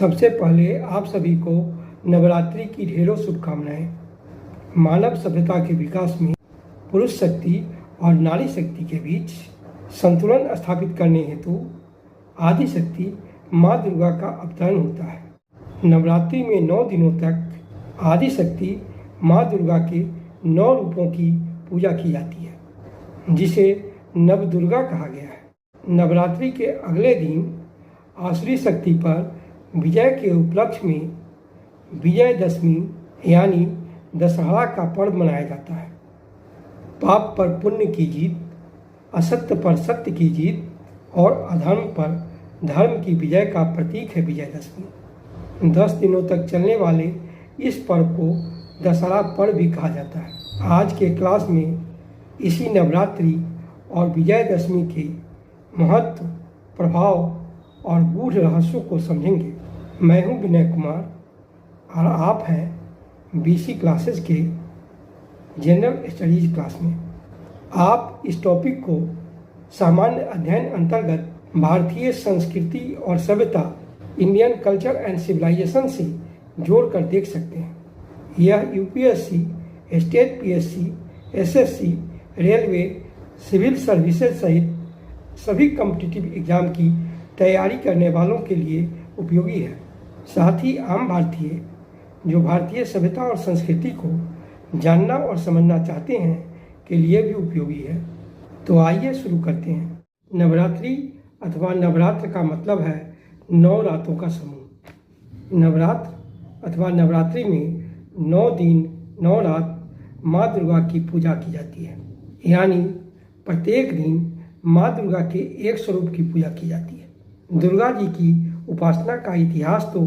सबसे पहले आप सभी को नवरात्रि की ढेरों शुभकामनाएं। मानव सभ्यता के विकास में पुरुष शक्ति और नारी शक्ति के बीच संतुलन स्थापित करने हेतु आदि शक्ति माँ दुर्गा का अवतरण होता है। नवरात्रि में 9 दिनों तक आदि शक्ति माँ दुर्गा के 9 रूपों की पूजा की जाती है, जिसे नव दुर्गा कहा गया है। नवरात्रि के अगले दिन आसुरी शक्ति पर विजय के उपलक्ष्य में विजयदशमी यानी दशहरा का पर्व मनाया जाता है। पाप पर पुण्य की जीत, असत्य पर सत्य की जीत और अधर्म पर धर्म की विजय का प्रतीक है विजयदशमी। 10 दिनों तक चलने वाले इस पर्व को दशहरा पर्व भी कहा जाता है। आज के क्लास में इसी नवरात्रि और विजयदशमी के महत्व, प्रभाव और गूढ़ रहस्यों को समझेंगे। मैं हूं विनय कुमार और आप हैं BC क्लासेस के जनरल स्टडीज क्लास में। आप इस टॉपिक को सामान्य अध्ययन अंतर्गत भारतीय संस्कृति और सभ्यता, इंडियन कल्चर एंड सिविलाइजेशन से जोड़कर देख सकते हैं। यह UPSC, state PSC, SSC, railway, civil services सहित सभी कॉम्पिटिटिव एग्जाम की तैयारी करने वालों के लिए उपयोगी है। साथ ही आम भारतीय जो भारतीय सभ्यता और संस्कृति को जानना और समझना चाहते हैं के लिए भी उपयोगी है। तो आइए शुरू करते हैं। नवरात्रि अथवा नवरात्र का मतलब है 9 रातों का समूह। नवरात्र अथवा नवरात्रि में 9 दिन 9 रात माँ दुर्गा की पूजा की जाती है, यानी प्रत्येक दिन माँ दुर्गा के एक स्वरूप की पूजा की जाती है। दुर्गा जी की उपासना का इतिहास तो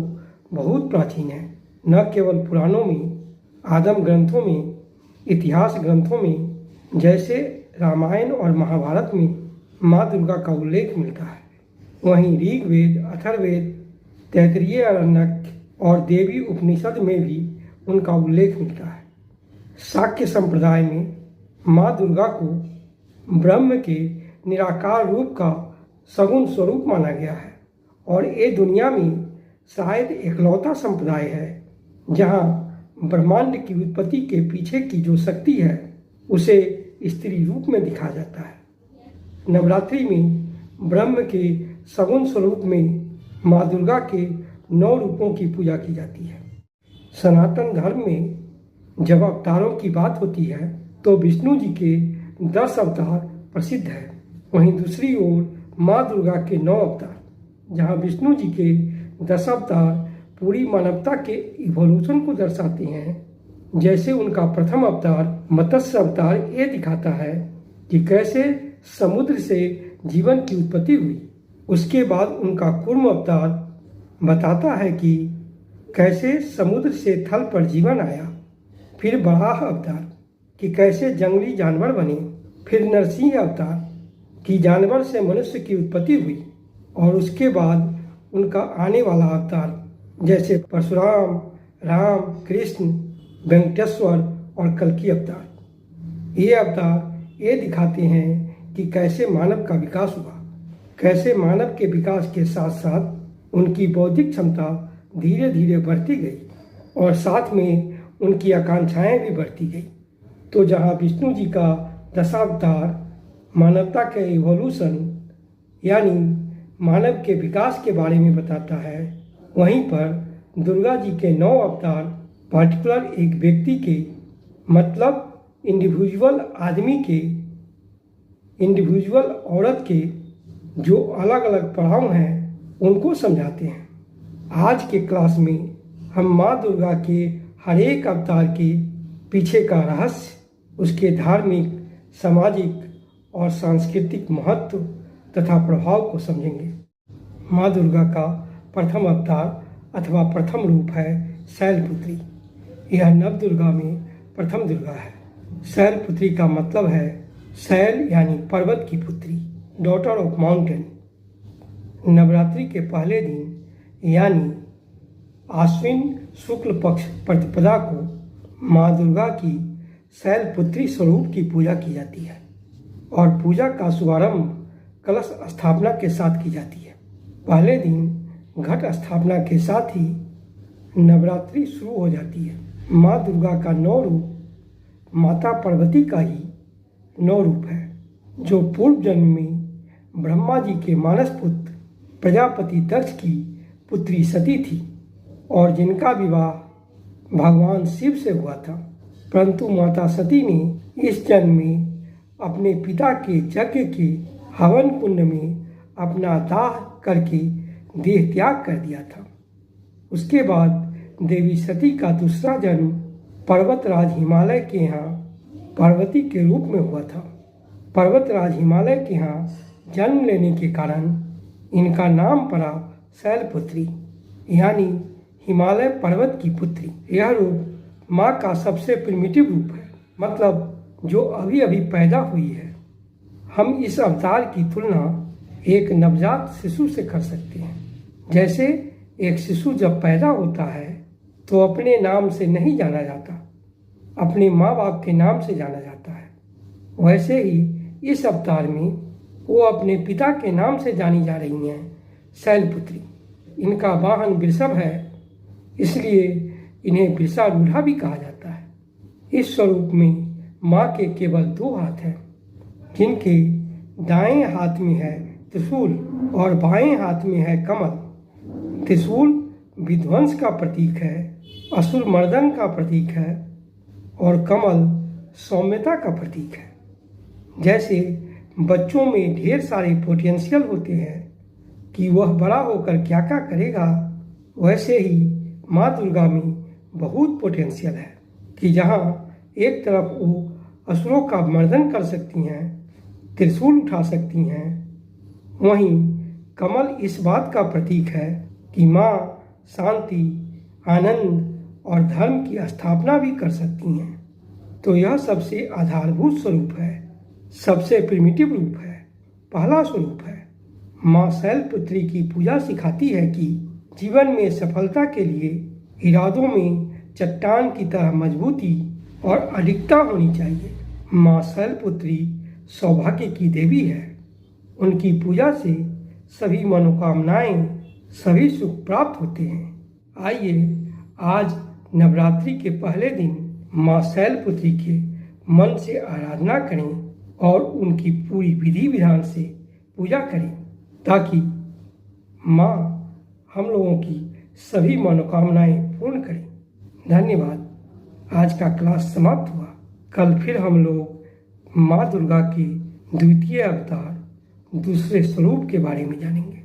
बहुत प्राचीन है। न केवल पुराणों में, आगम ग्रंथों में, इतिहास ग्रंथों में जैसे रामायण और महाभारत में माँ दुर्गा का उल्लेख मिलता है, वहीं ऋग्वेद, अथर्ववेद, तैत्तिरीय आरण्यक और देवी उपनिषद में भी उनका उल्लेख मिलता है। शाक्य संप्रदाय में माँ दुर्गा को ब्रह्म के निराकार रूप का सगुण स्वरूप माना गया है और ये दुनिया में शायद इकलौता संप्रदाय है जहाँ ब्रह्मांड की उत्पत्ति के पीछे की जो शक्ति है उसे स्त्री रूप में दिखा जाता है। नवरात्रि में ब्रह्म के सगुण स्वरूप में माँ दुर्गा के 9 रूपों की पूजा की जाती है। सनातन धर्म में जब अवतारों की बात होती है तो विष्णु जी के 10 अवतार प्रसिद्ध है। वहीं दूसरी ओर माँ दुर्गा के 9 अवतार, जहाँ विष्णु जी के 10 अवतार पूरी मानवता के इवोल्यूशन को दर्शाते हैं। जैसे उनका प्रथम अवतार मत्स्य अवतार ये दिखाता है कि कैसे समुद्र से जीवन की उत्पत्ति हुई। उसके बाद उनका कूर्म अवतार बताता है कि कैसे समुद्र से थल पर जीवन आया। फिर वराह अवतार कि कैसे जंगली जानवर बने। फिर नरसिंह अवतार कि जानवर से मनुष्य की उत्पत्ति हुई। और उसके बाद उनका आने वाला अवतार जैसे परशुराम, राम, कृष्ण, वेंकटेश्वर और कल्कि अवतार। ये अवतार ये दिखाते हैं कि कैसे मानव का विकास हुआ, कैसे मानव के विकास के साथ साथ उनकी बौद्धिक क्षमता धीरे धीरे बढ़ती गई और साथ में उनकी आकांक्षाएं भी बढ़ती गई। तो जहाँ विष्णु जी का 10 अवतार मानवता के इवोल्यूशन यानी मानव के विकास के बारे में बताता है, वहीं पर दुर्गा जी के 9 अवतार पर्टिकुलर एक व्यक्ति के मतलब इंडिविजुअल आदमी के, इंडिविजुअल औरत के जो अलग अलग पड़ाव हैं उनको समझाते हैं। आज के क्लास में हम माँ दुर्गा के हर एक अवतार के पीछे का रहस्य, उसके धार्मिक, सामाजिक और सांस्कृतिक महत्व तथा प्रभाव को समझेंगे। माँ दुर्गा का प्रथम अवतार अथवा प्रथम रूप है शैलपुत्री। यह नव दुर्गा में प्रथम दुर्गा है। शैलपुत्री का मतलब है शैल यानी पर्वत की पुत्री, डॉटर ऑफ माउंटेन। नवरात्रि के पहले दिन यानी आश्विन शुक्ल पक्ष प्रतिपदा को माँ दुर्गा की शैलपुत्री स्वरूप की पूजा की जाती है और पूजा का शुभारंभ कलश स्थापना के साथ की जाती है। पहले दिन घट स्थापना के साथ ही नवरात्रि शुरू हो जाती है। माँ दुर्गा का 9 रूप माता पार्वती का ही 9 रूप है, जो पूर्व जन्म में ब्रह्मा जी के मानस पुत्र प्रजापति दक्ष की पुत्री सती थी और जिनका विवाह भगवान शिव से हुआ था। परंतु माता सती ने इस जन्म में अपने पिता के यज्ञ के हवन कुंड में अपना दाह करके देह त्याग कर दिया था। उसके बाद देवी सती का दूसरा जन्म पर्वतराज हिमालय के यहाँ पार्वती के रूप में हुआ था। पर्वतराज हिमालय के यहाँ जन्म लेने के कारण इनका नाम पड़ा शैलपुत्री, यानी हिमालय पर्वत की पुत्री। यह रूप माँ का सबसे प्रिमिटिव रूप है, मतलब जो अभी अभी पैदा हुई है। हम इस अवतार की तुलना एक नवजात शिशु से कर सकते हैं। जैसे एक शिशु जब पैदा होता है तो अपने नाम से नहीं जाना जाता, अपने माँ बाप के नाम से जाना जाता है। वैसे ही इस अवतार में वो अपने पिता के नाम से जानी जा रही हैं, शैलपुत्री। इनका वाहन वृषभ है, इसलिए इन्हें वृषारूढ़ा भी कहा जाता है। इस स्वरूप में माँ के केवल 2 हाथ हैं, जिनके दाएं हाथ में है त्रिशूल और बाएं हाथ में है कमल। त्रिशूल विध्वंस का प्रतीक है, असुर मर्दन का प्रतीक है और कमल सौम्यता का प्रतीक है। जैसे बच्चों में ढेर सारे पोटेंशियल होते हैं कि वह बड़ा होकर क्या क्या करेगा, वैसे ही माँ दुर्गा में बहुत पोटेंशियल है कि जहाँ एक तरफ वो असुरों का मर्दन कर सकती हैं, त्रिशूल उठा सकती हैं, वहीं कमल इस बात का प्रतीक है कि माँ शांति, आनंद और धर्म की स्थापना भी कर सकती हैं। तो यह सबसे आधारभूत स्वरूप है, सबसे प्रिमिटिव रूप है, पहला स्वरूप है। माँ शैलपुत्री की पूजा सिखाती है कि जीवन में सफलता के लिए इरादों में चट्टान की तरह मजबूती और अडिगता होनी चाहिए। माँ शैलपुत्री सौभाग्य की देवी है। उनकी पूजा से सभी मनोकामनाएं, सभी सुख प्राप्त होते हैं। आइए आज नवरात्रि के पहले दिन माँ शैलपुत्री के मन से आराधना करें और उनकी पूरी विधि विधान से पूजा करें, ताकि माँ हम लोगों की सभी मनोकामनाएं पूर्ण करें। धन्यवाद। आज का क्लास समाप्त हुआ। कल फिर हम लोग माँ दुर्गा के द्वितीय अवतार दूसरे स्वरूप के बारे में जानेंगे।